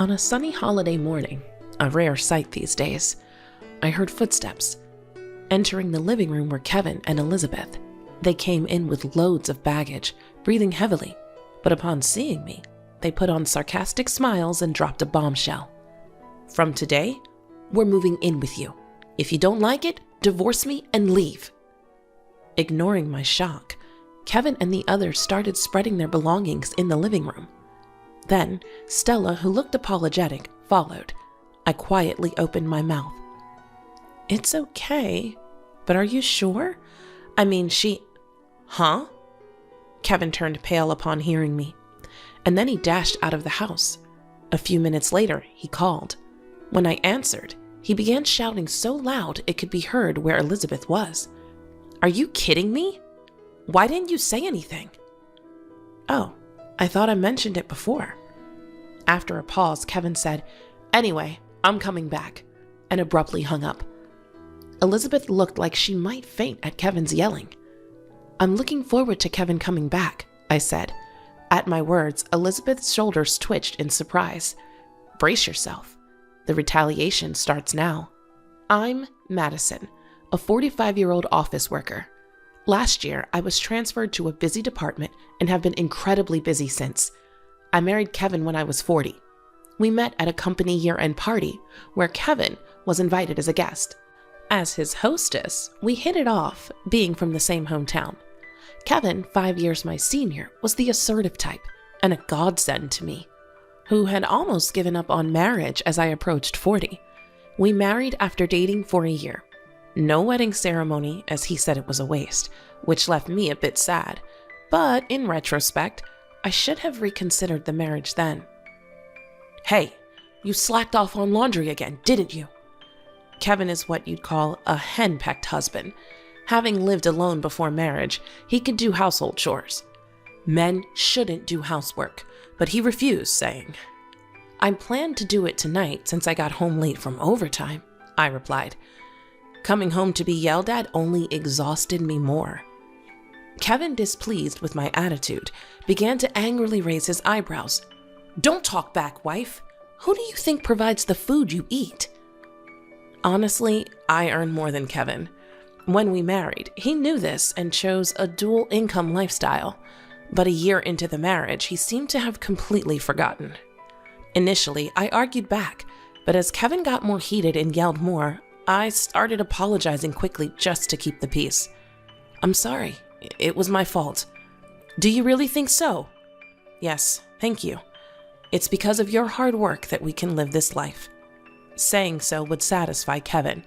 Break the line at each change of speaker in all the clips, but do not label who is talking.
On a sunny holiday morning, a rare sight these days, I heard footsteps. Entering the living room were Kevin and Elizabeth. They came in with loads of baggage, breathing heavily, but upon seeing me, they put on sarcastic smiles and dropped a bombshell. "From today, we're moving in with you. If you don't like it, divorce me and leave." Ignoring my shock, Kevin and the others started spreading their belongings in the living room. Then, Stella, who looked apologetic, followed. I quietly opened my mouth. "It's okay, but are you sure? I mean, Huh?" Kevin turned pale upon hearing me, and then he dashed out of the house. A few minutes later, he called. When I answered, he began shouting so loud it could be heard where Elizabeth was. "Are you kidding me? Why didn't you say anything?" "Oh, I thought I mentioned it before." After a pause, Kevin said, "Anyway, I'm coming back," and abruptly hung up. Elizabeth looked like she might faint at Kevin's yelling. "I'm looking forward to Kevin coming back," I said. At my words, Elizabeth's shoulders twitched in surprise. "Brace yourself. The retaliation starts now. I'm Madison, a 45-year-old office worker. Last year, I was transferred to a busy department and have been incredibly busy since. I married Kevin when I was 40. We met at a company year-end party where Kevin was invited as a guest. As his hostess, we hit it off, being from the same hometown. Kevin, 5 years my senior, was the assertive type and a godsend to me, who had almost given up on marriage as I approached 40. We married after dating for a year. No wedding ceremony, as he said it was a waste, which left me a bit sad. But in retrospect, I should have reconsidered the marriage then. "Hey, you slacked off on laundry again, didn't you?" Kevin is what you'd call a henpecked husband. Having lived alone before marriage, he could do household chores. Men shouldn't do housework, but he refused, saying, "I planned to do it tonight since I got home late from overtime," I replied. Coming home to be yelled at only exhausted me more. Kevin, displeased with my attitude, began to angrily raise his eyebrows. "Don't talk back, wife. Who do you think provides the food you eat?" Honestly, I earn more than Kevin. When we married, he knew this and chose a dual income lifestyle, but a year into the marriage, he seemed to have completely forgotten. Initially, I argued back, but as Kevin got more heated and yelled more, I started apologizing quickly just to keep the peace. "I'm sorry. It was my fault." "Do you really think so?" "Yes, thank you. It's because of your hard work that we can live this life." Saying so would satisfy Kevin.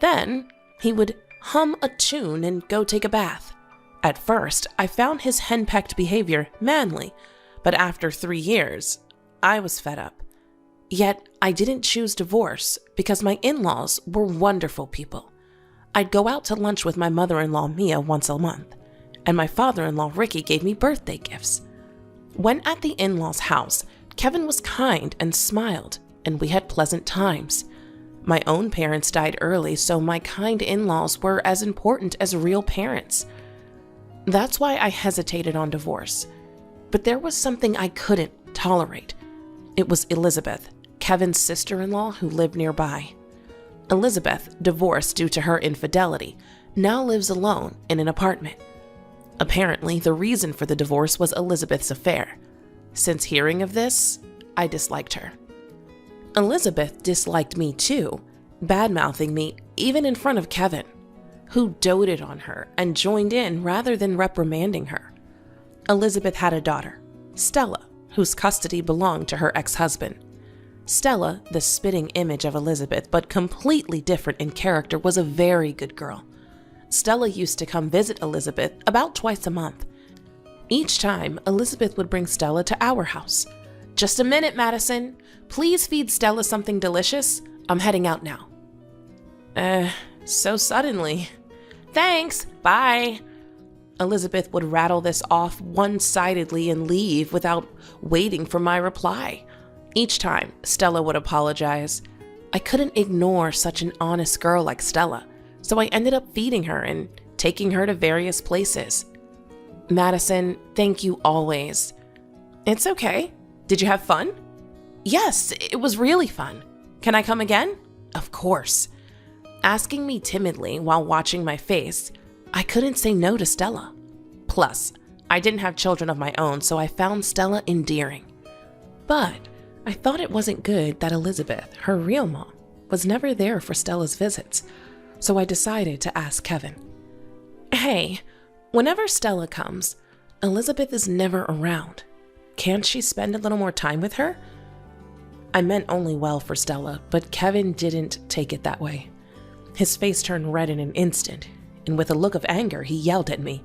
Then he would hum a tune and go take a bath. At first, I found his henpecked behavior manly, but after 3 years, I was fed up. Yet, I didn't choose divorce because my in-laws were wonderful people. I'd go out to lunch with my mother-in-law Mia once a month, and my father-in-law Ricky gave me birthday gifts. When at the in-laws' house, Kevin was kind and smiled, and we had pleasant times. My own parents died early, so my kind in-laws were as important as real parents. That's why I hesitated on divorce. But there was something I couldn't tolerate. It was Elizabeth, Kevin's sister-in-law who lived nearby. Elizabeth, divorced due to her infidelity, now lives alone in an apartment. Apparently, the reason for the divorce was Elizabeth's affair. Since hearing of this, I disliked her. Elizabeth disliked me too, bad-mouthing me even in front of Kevin, who doted on her and joined in rather than reprimanding her. Elizabeth had a daughter, Stella, whose custody belonged to her ex-husband. Stella, the spitting image of Elizabeth but completely different in character, was a very good girl. Stella used to come visit Elizabeth about twice a month. Each time, Elizabeth would bring Stella to our house. "Just a minute, Madison. Please feed Stella something delicious. I'm heading out now." So suddenly. "Thanks, bye." Elizabeth would rattle this off one-sidedly and leave without waiting for my reply. Each time, Stella would apologize. I couldn't ignore such an honest girl like Stella, so I ended up feeding her and taking her to various places. "Madison, thank you always." "It's okay. Did you have fun?" Yes, it was really fun. Can I come again? Of course. Asking me timidly while watching my face, I couldn't say no to Stella. Plus, I didn't have children of my own, so I found Stella endearing. But I thought it wasn't good that Elizabeth, her real mom, was never there for Stella's visits, so I decided to ask Kevin. Hey, whenever Stella comes, Elizabeth is never around. Can't she spend a little more time with her? I meant only well for Stella, but Kevin didn't take it that way. His face turned red in an instant, and with a look of anger, he yelled at me.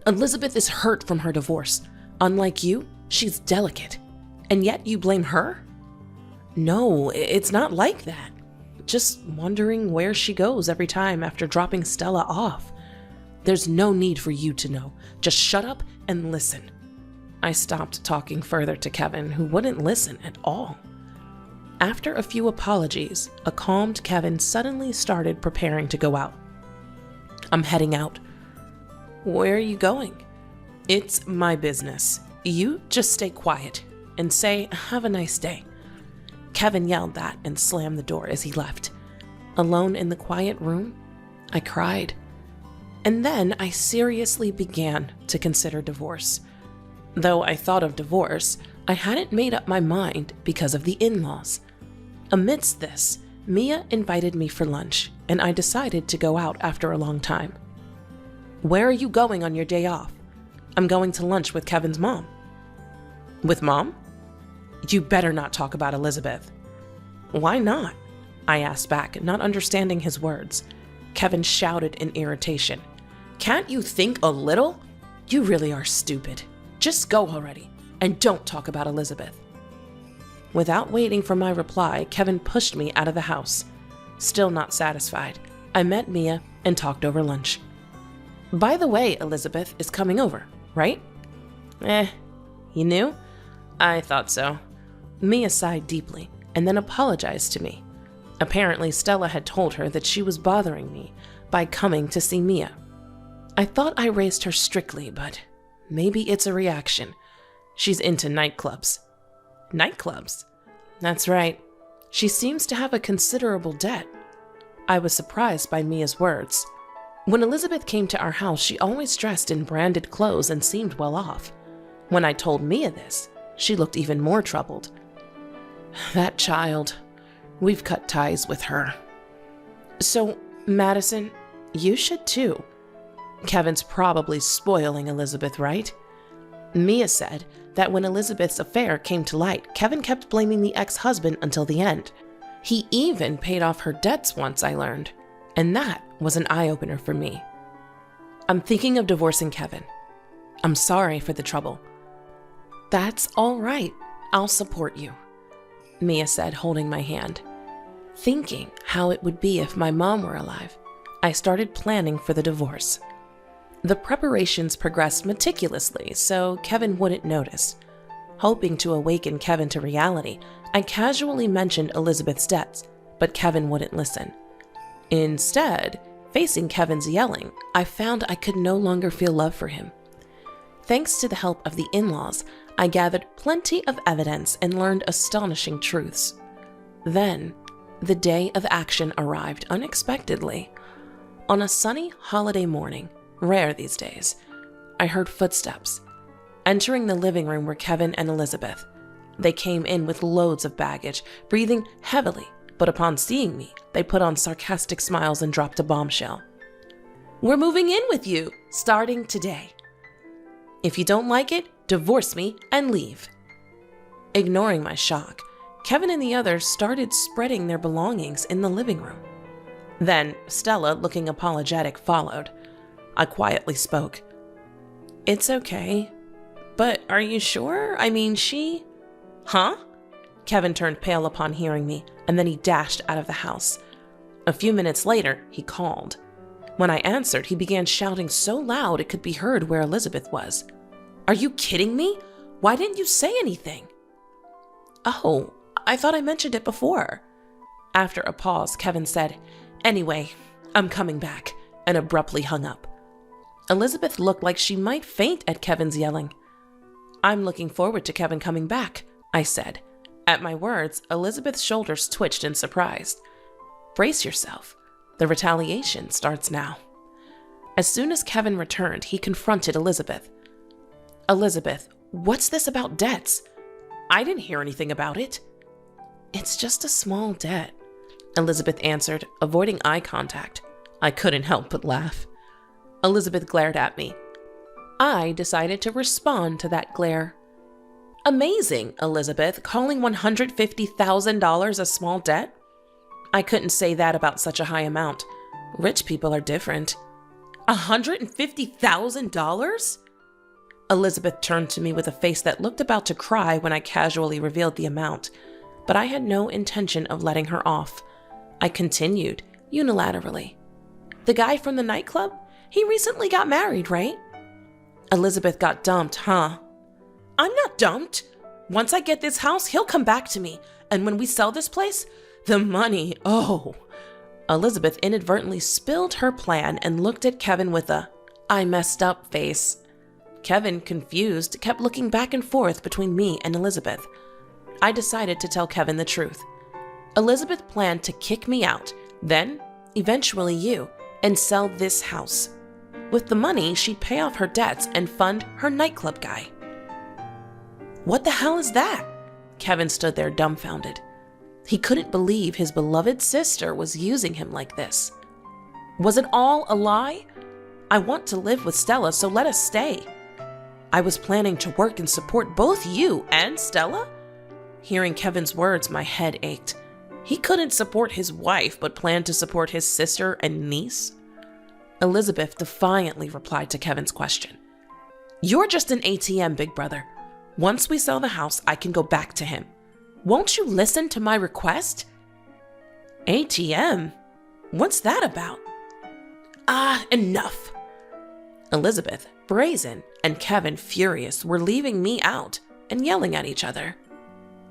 Elizabeth is hurt from her divorce. Unlike you, she's delicate. And yet you blame her? No, it's not like that. Just wondering where she goes every time after dropping Stella off. There's no need for you to know. Just shut up and listen. I stopped talking further to Kevin, who wouldn't listen at all. After a few apologies, a calmed Kevin suddenly started preparing to go out. I'm heading out. Where are you going? It's my business. You just stay quiet and say, have a nice day. Kevin yelled that and slammed the door as he left. Alone in the quiet room, I cried. And then I seriously began to consider divorce. Though I thought of divorce, I hadn't made up my mind because of the in-laws. Amidst this, Mia invited me for lunch, and I decided to go out after a long time. Where are you going on your day off? I'm going to lunch with Kevin's mom. With mom? You better not talk about Elizabeth. Why not? I asked back, not understanding his words. Kevin shouted in irritation. Can't you think a little? You really are stupid. Just go already, and don't talk about Elizabeth. Without waiting for my reply, Kevin pushed me out of the house. Still not satisfied, I met Mia and talked over lunch. By the way, Elizabeth is coming over, right? You knew? I thought so. Mia sighed deeply and then apologized to me. Apparently, Stella had told her that she was bothering me by coming to see Mia. I thought I raised her strictly, but maybe it's a reaction. She's into nightclubs. Nightclubs? That's right. She seems to have a considerable debt. I was surprised by Mia's words. When Elizabeth came to our house, she always dressed in branded clothes and seemed well off. When I told Mia this, she looked even more troubled. That child. We've cut ties with her. So, Madison, you should too. Kevin's probably spoiling Elizabeth, right? Mia said that when Elizabeth's affair came to light, Kevin kept blaming the ex-husband until the end. He even paid off her debts once, I learned. And that was an eye-opener for me. I'm thinking of divorcing Kevin. I'm sorry for the trouble. That's all right. I'll support you, Mia said, holding my hand. Thinking how it would be if my mom were alive, I started planning for the divorce. The preparations progressed meticulously so Kevin wouldn't notice. Hoping to awaken Kevin to reality, I casually mentioned Elizabeth's debts, but Kevin wouldn't listen. Instead, facing Kevin's yelling, I found I could no longer feel love for him. Thanks to the help of the in-laws, I gathered plenty of evidence and learned astonishing truths. Then, the day of action arrived unexpectedly. On a sunny holiday morning, rare these days, I heard footsteps. Entering the living room were Kevin and Elizabeth. They came in with loads of baggage, breathing heavily, but upon seeing me, they put on sarcastic smiles and dropped a bombshell. We're moving in with you, starting today. If you don't like it, divorce me and leave. Ignoring my shock, Kevin and the others started spreading their belongings in the living room. Then Stella, looking apologetic, followed. I quietly spoke. It's okay, but are you sure? I mean, she... Huh? Kevin turned pale upon hearing me, and then he dashed out of the house. A few minutes later, he called. When I answered, he began shouting so loud it could be heard where Elizabeth was. Are you kidding me? Why didn't you say anything? Oh, I thought I mentioned it before. After a pause, Kevin said, Anyway, I'm coming back, and abruptly hung up. Elizabeth looked like she might faint at Kevin's yelling. I'm looking forward to Kevin coming back, I said. At my words, Elizabeth's shoulders twitched in surprise. Brace yourself. The retaliation starts now. As soon as Kevin returned, he confronted Elizabeth. Elizabeth, what's this about debts? I didn't hear anything about it. It's just a small debt, Elizabeth answered, avoiding eye contact. I couldn't help but laugh. Elizabeth glared at me. I decided to respond to that glare. Amazing, Elizabeth, calling $150,000 a small debt? I couldn't say that about such a high amount. Rich people are different. $150,000? Elizabeth turned to me with a face that looked about to cry when I casually revealed the amount, but I had no intention of letting her off. I continued, unilaterally. The guy from the nightclub? He recently got married, right? Elizabeth got dumped, huh? I'm not dumped. Once I get this house, he'll come back to me, and when we sell this place, the money, oh. Elizabeth inadvertently spilled her plan and looked at Kevin with a, I messed up face. Kevin, confused, kept looking back and forth between me and Elizabeth. I decided to tell Kevin the truth. Elizabeth planned to kick me out, then, eventually you, and sell this house. With the money, she'd pay off her debts and fund her nightclub guy. What the hell is that? Kevin stood there dumbfounded. He couldn't believe his beloved sister was using him like this. Was it all a lie? I want to live with Stella, so let us stay. I was planning to work and support both you and Stella? Hearing Kevin's words, my head ached. He couldn't support his wife, but planned to support his sister and niece? Elizabeth defiantly replied to Kevin's question. You're just an ATM, big brother. Once we sell the house, I can go back to him. Won't you listen to my request? ATM? What's that about? Enough. Elizabeth, brazen, and Kevin, furious, were leaving me out and yelling at each other.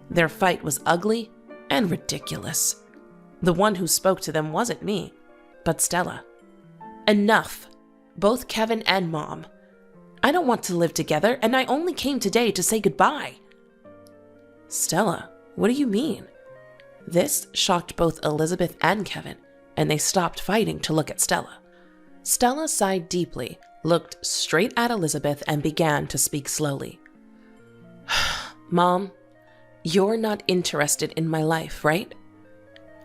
Their fight was ugly and ridiculous. The one who spoke to them wasn't me, but Stella. Enough. Both Kevin and Mom. I don't want to live together, and I only came today to say goodbye. Stella, what do you mean? This shocked both Elizabeth and Kevin, and they stopped fighting to look at Stella. Stella sighed deeply, looked straight at Elizabeth, and began to speak slowly. Mom, you're not interested in my life, right?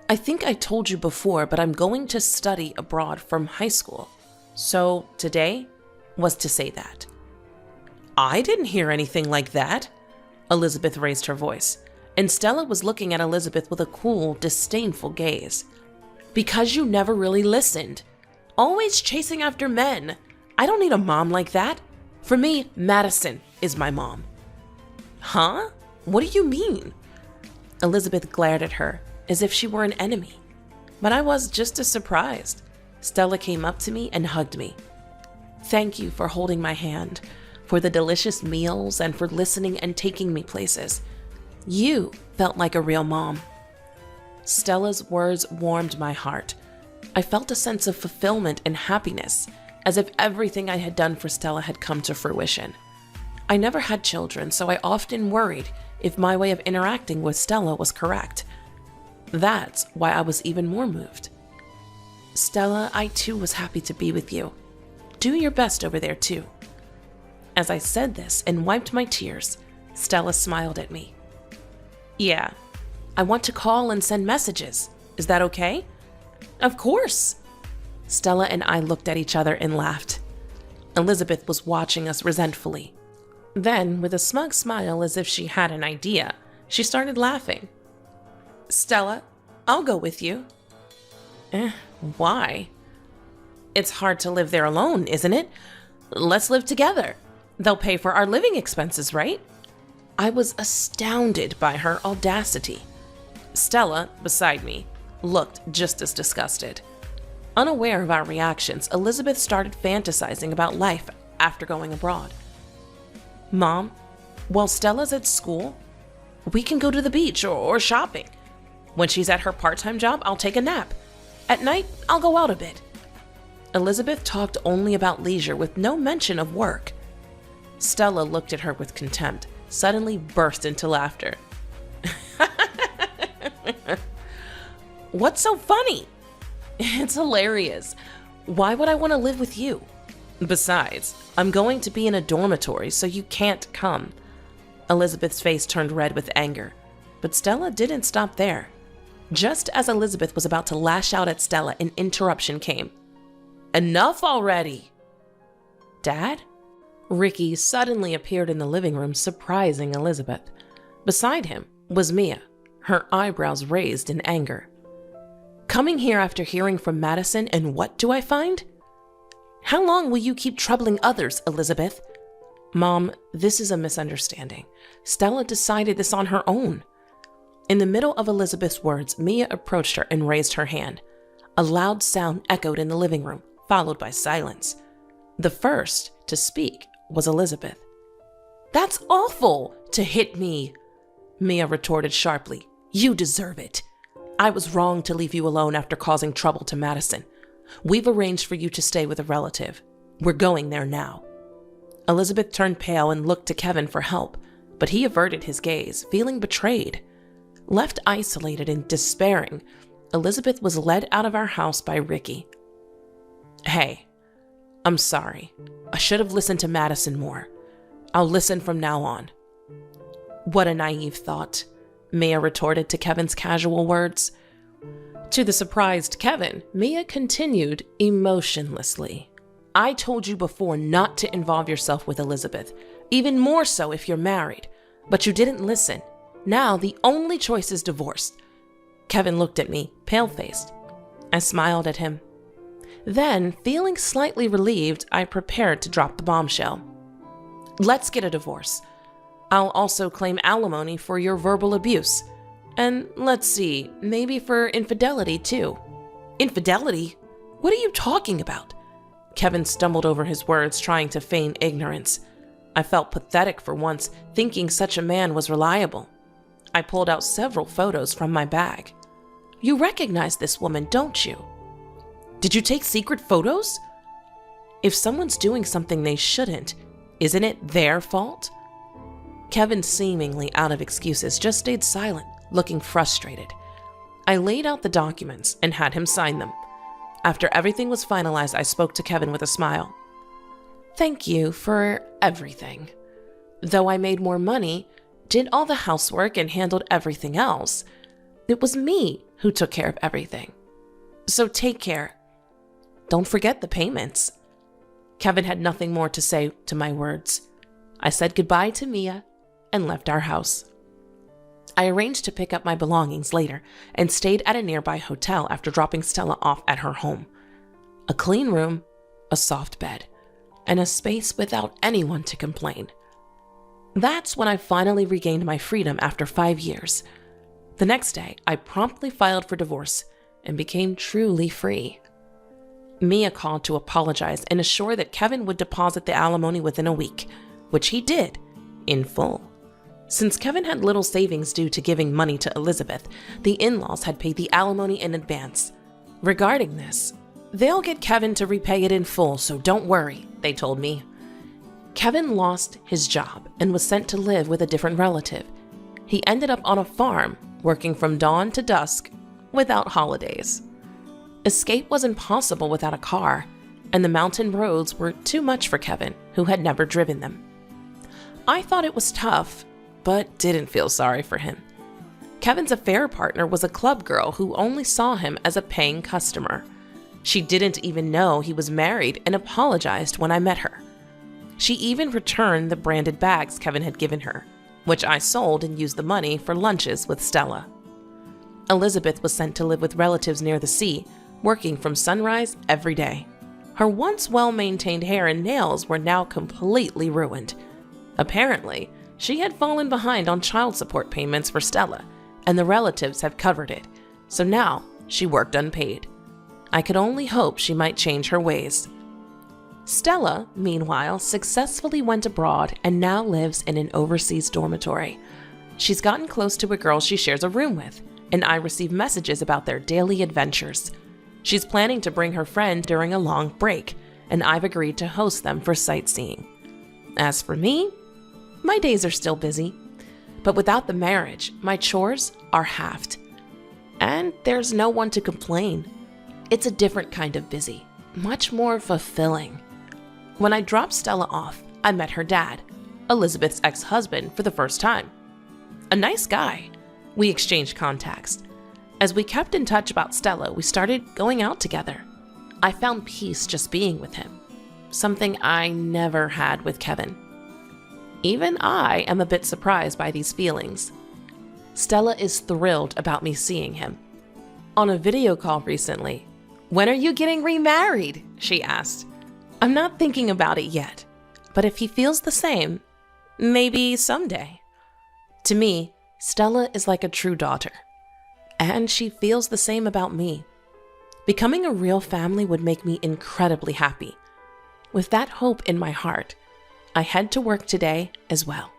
I think I told you before, but I'm going to study abroad from high school. So today was to say that. I didn't hear anything like that. Elizabeth raised her voice, and Stella was looking at Elizabeth with a cool, disdainful gaze. Because you never really listened. Always chasing after men. I don't need a mom like that. For me, Madison is my mom. Huh? What do you mean? Elizabeth glared at her as if she were an enemy. But I was just as surprised. Stella came up to me and hugged me. Thank you for holding my hand, for the delicious meals, and for listening and taking me places. You felt like a real mom. Stella's words warmed my heart. I felt a sense of fulfillment and happiness, as if everything I had done for Stella had come to fruition. I never had children, so I often worried if my way of interacting with Stella was correct. That's why I was even more moved. Stella, I too was happy to be with you. Do your best over there too. As I said this and wiped my tears, Stella smiled at me. Yeah, I want to call and send messages. Is that okay? Of course. Stella and I looked at each other and laughed. Elizabeth was watching us resentfully. Then, with a smug smile as if she had an idea, she started laughing. Stella, I'll go with you. Why? It's hard to live there alone, isn't it? Let's live together. They'll pay for our living expenses, right? I was astounded by her audacity. Stella, beside me, looked just as disgusted. Unaware of our reactions, Elizabeth started fantasizing about life after going abroad. Mom, while Stella's at school, we can go to the beach or shopping. When she's at her part-time job, I'll take a nap. At night, I'll go out a bit. Elizabeth talked only about leisure with no mention of work. Stella looked at her with contempt, suddenly burst into laughter. What's so funny? It's hilarious. Why would I want to live with you? Besides, I'm going to be in a dormitory, so you can't come. Elizabeth's face turned red with anger, but Stella didn't stop there. Just as Elizabeth was about to lash out at Stella, an interruption came. Enough already! Dad? Ricky suddenly appeared in the living room, surprising Elizabeth. Beside him was Mia, her eyebrows raised in anger. Coming here after hearing from Madison, and what do I find? How long will you keep troubling others, Elizabeth? Mom, this is a misunderstanding. Stella decided this on her own. In the middle of Elizabeth's words, Mia approached her and raised her hand. A loud sound echoed in the living room, followed by silence. The first to speak was Elizabeth. That's awful, to hit me, Mia retorted sharply. You deserve it. I was wrong to leave you alone after causing trouble to Madison. We've arranged for you to stay with a relative. We're going there now. Elizabeth turned pale and looked to Kevin for help, but he averted his gaze, feeling betrayed. Left isolated and despairing, Elizabeth was led out of our house by Ricky. Hey, I'm sorry. I should have listened to Madison more. I'll listen from now on. What a naive thought, Mia retorted to Kevin's casual words. To the surprised Kevin, Mia continued emotionlessly. I told you before not to involve yourself with Elizabeth, even more so if you're married, but you didn't listen. Now the only choice is divorce. Kevin looked at me, pale-faced. I smiled at him. Then, feeling slightly relieved, I prepared to drop the bombshell. Let's get a divorce. I'll also claim alimony for your verbal abuse. And let's see, maybe for infidelity too. Infidelity? What are you talking about? Kevin stumbled over his words, trying to feign ignorance. I felt pathetic for once, thinking such a man was reliable. I pulled out several photos from my bag. You recognize this woman, don't you? Did you take secret photos? If someone's doing something they shouldn't, isn't it their fault? Kevin, seemingly out of excuses, just stayed silent, looking frustrated. I laid out the documents and had him sign them. After everything was finalized, I spoke to Kevin with a smile. Thank you for everything. Though I made more money, did all the housework, and handled everything else, it was me who took care of everything. So take care. Don't forget the payments. Kevin had nothing more to say to my words. I said goodbye to Mia and left our house. I arranged to pick up my belongings later and stayed at a nearby hotel after dropping Stella off at her home. A clean room, a soft bed, and a space without anyone to complain. That's when I finally regained my freedom after 5 years. The next day, I promptly filed for divorce and became truly free. Mia called to apologize and assure that Kevin would deposit the alimony within a week, which he did, in full. Since Kevin had little savings due to giving money to Elizabeth, the in-laws had paid the alimony in advance. Regarding this, they'll get Kevin to repay it in full, so don't worry, they told me. Kevin lost his job and was sent to live with a different relative. He ended up on a farm, working from dawn to dusk, without holidays. Escape was impossible without a car, and the mountain roads were too much for Kevin, who had never driven them. I thought it was tough, but didn't feel sorry for him. Kevin's affair partner was a club girl who only saw him as a paying customer. She didn't even know he was married and apologized when I met her. She even returned the branded bags Kevin had given her, which I sold and used the money for lunches with Stella. Elizabeth was sent to live with relatives near the sea, working from sunrise every day. Her once well-maintained hair and nails were now completely ruined. Apparently, she had fallen behind on child support payments for Stella, and the relatives had covered it, so now she worked unpaid. I could only hope she might change her ways. Stella, meanwhile, successfully went abroad and now lives in an overseas dormitory. She's gotten close to a girl she shares a room with, and I receive messages about their daily adventures. She's planning to bring her friend during a long break, and I've agreed to host them for sightseeing. As for me, my days are still busy, But without the marriage, my chores are halved. And there's no one to complain. It's a different kind of busy, much more fulfilling. When I dropped Stella off, I met her dad, Elizabeth's ex-husband, for the first time. A nice guy. We exchanged contacts. As we kept in touch about Stella, we started going out together. I found peace just being with him, something I never had with Kevin. Even I am a bit surprised by these feelings. Stella is thrilled about me seeing him. On a video call recently, "When are you getting remarried?" she asked. I'm not thinking about it yet, but if he feels the same, maybe someday. To me, Stella is like a true daughter, and she feels the same about me. Becoming a real family would make me incredibly happy. With that hope in my heart, I head to work today as well.